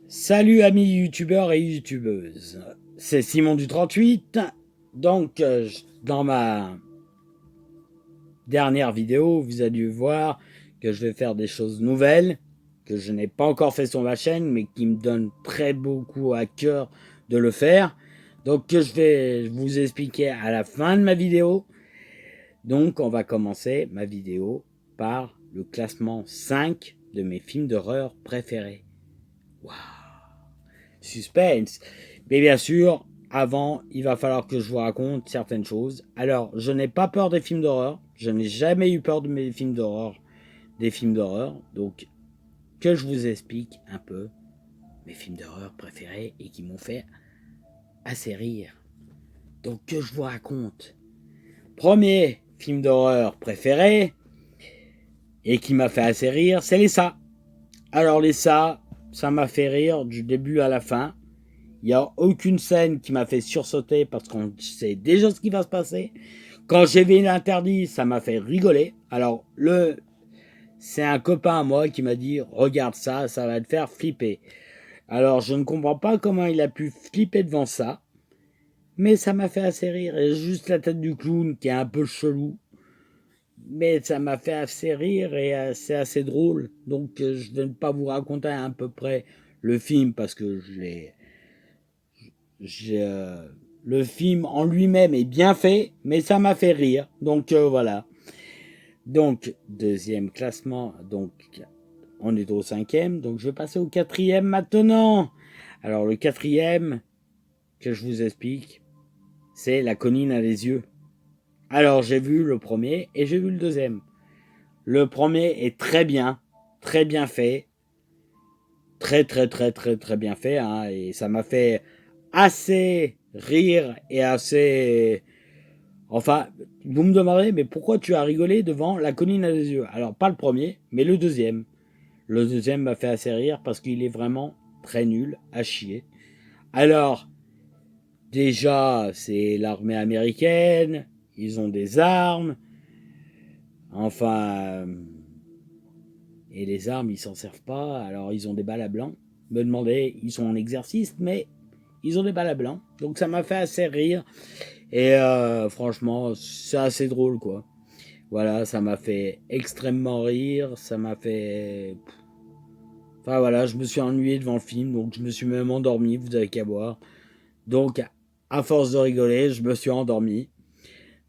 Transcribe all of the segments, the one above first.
Salut amis youtubeurs et youtubeuses, c'est Simon du 38. Donc dans ma dernière vidéo, vous avez dû voir que je vais faire des choses nouvelles, que je n'ai pas encore fait sur ma chaîne, mais qui me donnent très beaucoup à cœur de le faire. Donc que je vais vous expliquer à la fin de ma vidéo. Donc on va commencer ma vidéo par le classement 5 de mes films d'horreur préférés. Waouh! Suspense. Mais bien sûr, avant, il va falloir que je vous raconte certaines choses. Alors, je n'ai pas peur des films d'horreur. Je n'ai jamais eu peur de mes films d'horreur, des films d'horreur. Donc, que je vous explique un peu mes films d'horreur préférés et qui m'ont fait assez rire. Donc, que je vous raconte. Premier film d'horreur préféré et qui m'a fait assez rire, c'est les Ça. Alors, les Ça m'a fait rire du début à la fin. Il n'y a aucune scène qui m'a fait sursauter parce qu'on sait déjà ce qui va se passer. Quand j'ai vu l'interdit, ça m'a fait rigoler. Alors, c'est un copain à moi qui m'a dit « Regarde ça, ça va te faire flipper ». Alors, je ne comprends pas comment il a pu flipper devant ça. Mais ça m'a fait assez rire. Et juste la tête du clown qui est un peu chelou. Mais ça m'a fait assez rire et c'est assez drôle. Donc, je ne vais pas vous raconter à peu près le film parce que le film en lui-même est bien fait, mais ça m'a fait rire. Donc voilà. Donc deuxième classement. Donc on est au 5e. Donc je vais passer au 4e maintenant. Alors le 4e que je vous explique, c'est La colline à les yeux. Alors j'ai vu le premier et j'ai vu le deuxième. Le premier est très bien fait, très bien fait, hein, et ça m'a fait assez rire et assez... Enfin, vous me demanderez, mais pourquoi tu as rigolé devant La colline à des yeux? Alors, pas le premier, mais le deuxième. Le deuxième m'a fait assez rire parce qu'il est vraiment très nul, à chier. Alors, déjà, c'est l'armée américaine, ils ont des armes, enfin... Et les armes, ils s'en servent pas, alors ils ont des balles à blanc. Me demandez, ils sont en exercice, mais ils ont des balles à blanc. Donc ça m'a fait assez rire. Et franchement, c'est assez drôle, quoi. Voilà, ça m'a fait extrêmement rire. Ça m'a fait... Enfin voilà, je me suis ennuyé devant le film, donc je me suis même endormi, vous avez qu'à voir. Donc, à force de rigoler, je me suis endormi.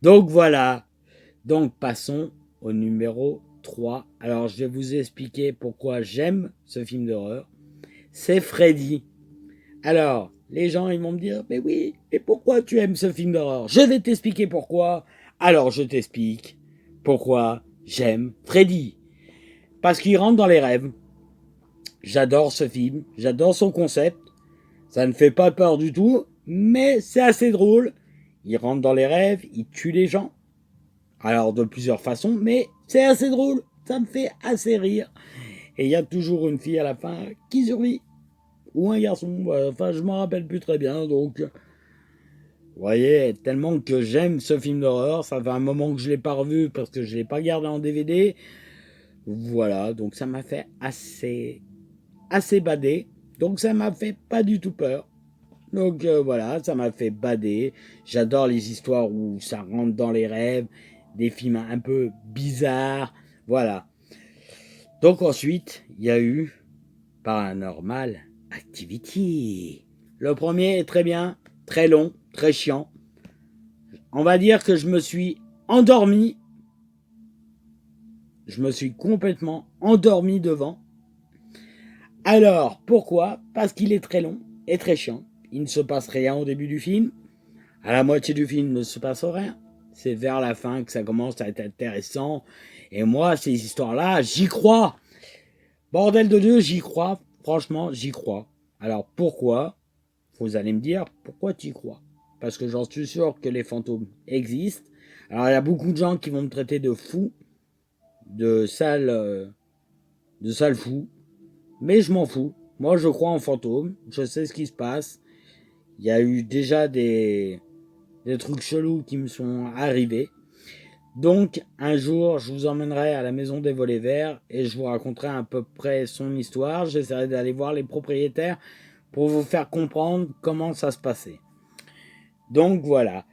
Donc voilà. Donc passons au numéro 3. Alors je vais vous expliquer pourquoi j'aime ce film d'horreur. C'est Freddy. Alors, les gens ils vont me dire, mais oui, et pourquoi tu aimes ce film d'horreur? Je vais t'expliquer pourquoi. Alors je t'explique pourquoi j'aime Freddy. Parce qu'il rentre dans les rêves. J'adore ce film, j'adore son concept. Ça ne fait pas peur du tout, mais c'est assez drôle. Il rentre dans les rêves, il tue les gens. Alors de plusieurs façons, mais c'est assez drôle. Ça me fait assez rire. Et il y a toujours une fille à la fin qui survit. Ou un garçon, enfin je m'en rappelle plus très bien, donc... Vous voyez, tellement que j'aime ce film d'horreur, ça fait un moment que je ne l'ai pas revu parce que je ne l'ai pas gardé en DVD. Voilà, donc ça m'a fait assez badé. Donc ça m'a fait pas du tout peur. Donc voilà, ça m'a fait bader. J'adore les histoires où ça rentre dans les rêves, des films un peu bizarres. Voilà. Donc ensuite, il y a eu Paranormal Activity. Le premier est très bien, très long, très chiant. On va dire que je me suis endormi. Je me suis complètement endormi devant. Alors, pourquoi? Parce qu'il est très long et très chiant. Il ne se passe rien au début du film. À la moitié du film, il ne se passe rien. C'est vers la fin que ça commence à être intéressant. Et moi, ces histoires-là, j'y crois. Bordel de Dieu, j'y crois. Franchement, j'y crois. Alors, pourquoi? Vous allez me dire, pourquoi tu y crois? Parce que j'en suis sûr que les fantômes existent. Alors, il y a beaucoup de gens qui vont me traiter de fou, de sale fou. Mais je m'en fous. Moi, je crois en fantômes. Je sais ce qui se passe. Il y a eu déjà des des trucs chelous qui me sont arrivés. Donc, un jour, je vous emmènerai à la maison des volets verts et je vous raconterai à peu près son histoire. J'essaierai d'aller voir les propriétaires pour vous faire comprendre comment ça se passait. Donc, voilà.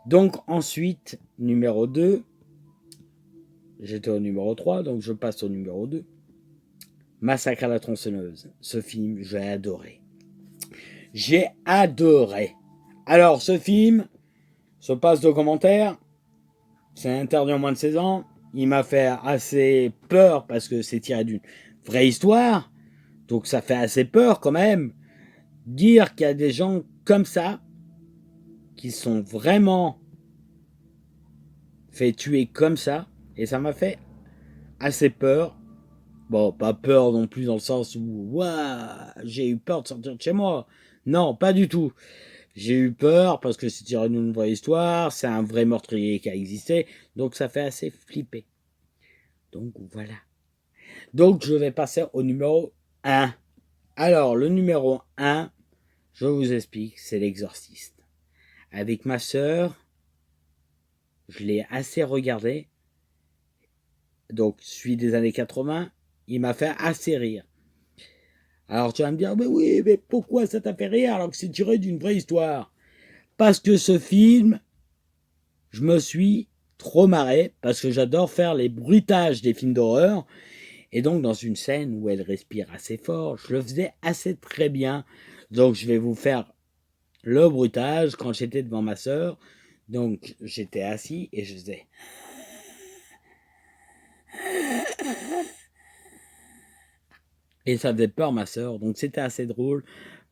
Donc, ensuite, numéro 2. J'étais au numéro 3, donc je passe au numéro 2. Massacre à la tronçonneuse. Ce film, j'ai adoré. J'ai adoré. Alors, ce film se passe de commentaires. C'est interdit en moins de 16 ans. Il m'a fait assez peur parce que c'est tiré d'une vraie histoire. Donc ça fait assez peur quand même. Dire qu'il y a des gens comme ça qui sont vraiment fait tuer comme ça. Et ça m'a fait assez peur. Bon, pas peur non plus dans le sens où ouah, j'ai eu peur de sortir de chez moi. Non, pas du tout. J'ai eu peur parce que c'est tiré d'une vraie histoire, c'est un vrai meurtrier qui a existé, donc ça fait assez flipper. Donc voilà. Donc je vais passer au numéro 1. Alors le numéro 1, je vous explique, c'est l'exorciste. Avec ma sœur, je l'ai assez regardé. Donc celui des années 80, il m'a fait assez rire. Alors tu vas me dire, mais oui, mais pourquoi ça t'a fait rire alors que c'est tiré d'une vraie histoire? Parce que ce film, je me suis trop marré, parce que j'adore faire les bruitages des films d'horreur. Et donc dans une scène où elle respire assez fort, je le faisais assez très bien. Donc je vais vous faire le bruitage quand j'étais devant ma sœur. Donc j'étais assis et je faisais... Et ça faisait peur ma sœur, donc c'était assez drôle.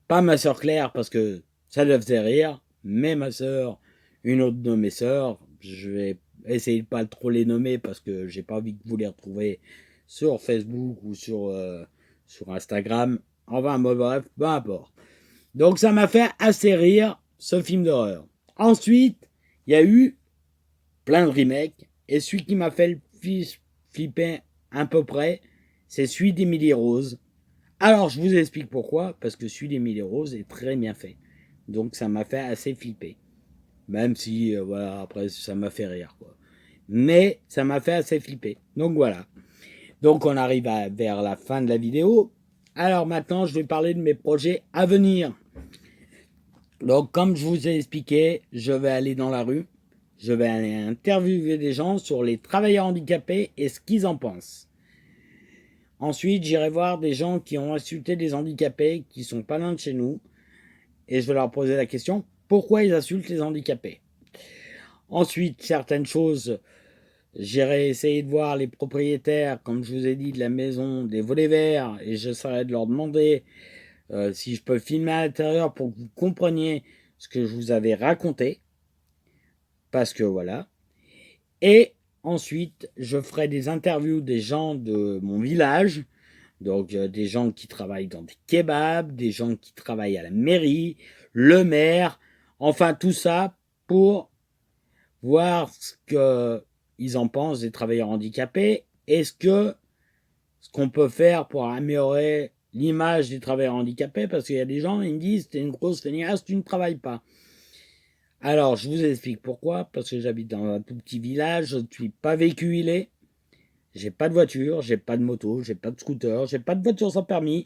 Pas ma sœur Claire parce que ça le faisait rire, mais ma sœur, une autre de mes sœurs, je vais essayer de pas trop les nommer parce que j'ai pas envie que vous les retrouviez sur Facebook ou sur Instagram. Enfin, bref, peu importe. Donc ça m'a fait assez rire ce film d'horreur. Ensuite, il y a eu plein de remakes et celui qui m'a fait le plus flipper à peu près, c'est celui d'Emily Rose. Alors, je vous explique pourquoi, parce que celui d'Emily Rose est très bien fait. Donc, ça m'a fait assez flipper. Même si, voilà, après, ça m'a fait rire, quoi. Mais, ça m'a fait assez flipper. Donc, voilà. Donc, on arrive vers la fin de la vidéo. Alors, maintenant, je vais parler de mes projets à venir. Donc, comme je vous ai expliqué, je vais aller dans la rue. Je vais aller interviewer des gens sur les travailleurs handicapés et ce qu'ils en pensent. Ensuite, j'irai voir des gens qui ont insulté des handicapés qui sont pas loin de chez nous. Et je vais leur poser la question, pourquoi ils insultent les handicapés? Ensuite, certaines choses, j'irai essayer de voir les propriétaires, comme je vous ai dit, de la maison des volets verts. Et j'essaierai de leur demander si je peux filmer à l'intérieur pour que vous compreniez ce que je vous avais raconté. Parce que voilà. Et ensuite, je ferai des interviews des gens de mon village. Donc des gens qui travaillent dans des kebabs, des gens qui travaillent à la mairie, le maire, enfin tout ça pour voir ce qu'ils en pensent des travailleurs handicapés. Est-ce que ce qu'on peut faire pour améliorer l'image des travailleurs handicapés, parce qu'il y a des gens, ils me disent, t'es une grosse feignasse, tu ne travailles pas. Alors, je vous explique pourquoi, parce que j'habite dans un tout petit village, je ne suis pas véhiculé, j'ai pas de voiture, j'ai pas de moto, j'ai pas de scooter, j'ai pas de voiture sans permis,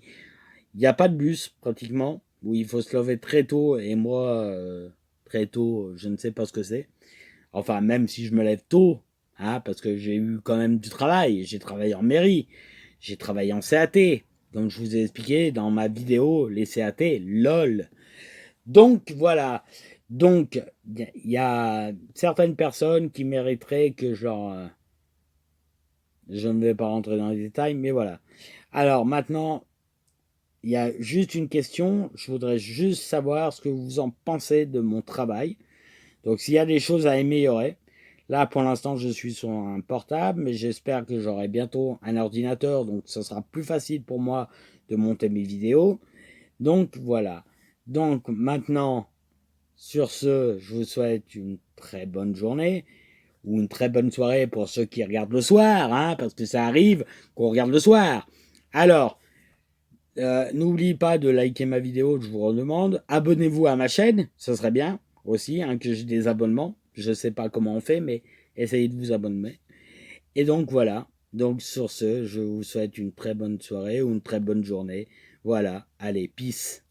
il n'y a pas de bus pratiquement, où il faut se lever très tôt, et moi, très tôt, je ne sais pas ce que c'est. Enfin, même si je me lève tôt, hein, parce que j'ai eu quand même du travail, j'ai travaillé en mairie, j'ai travaillé en CAT, comme je vous ai expliqué dans ma vidéo, les CAT, lol. Donc voilà, donc il y a certaines personnes qui mériteraient que genre... je ne vais pas rentrer dans les détails, mais voilà. Alors maintenant, il y a juste une question. Je voudrais juste savoir ce que vous en pensez de mon travail. Donc s'il y a des choses à améliorer. Là, pour l'instant, je suis sur un portable, mais j'espère que j'aurai bientôt un ordinateur. Donc ce sera plus facile pour moi de monter mes vidéos. Donc voilà. Donc maintenant, sur ce, je vous souhaite une très bonne journée ou une très bonne soirée pour ceux qui regardent le soir, hein, parce que ça arrive qu'on regarde le soir. Alors, n'oubliez pas de liker ma vidéo, je vous redemande. Abonnez-vous à ma chaîne, ce serait bien. aussi, hein, que j'ai des abonnements. Je ne sais pas comment on fait, mais essayez de vous abonner. Et donc voilà. Donc sur ce, je vous souhaite une très bonne soirée ou une très bonne journée. Voilà, allez, peace.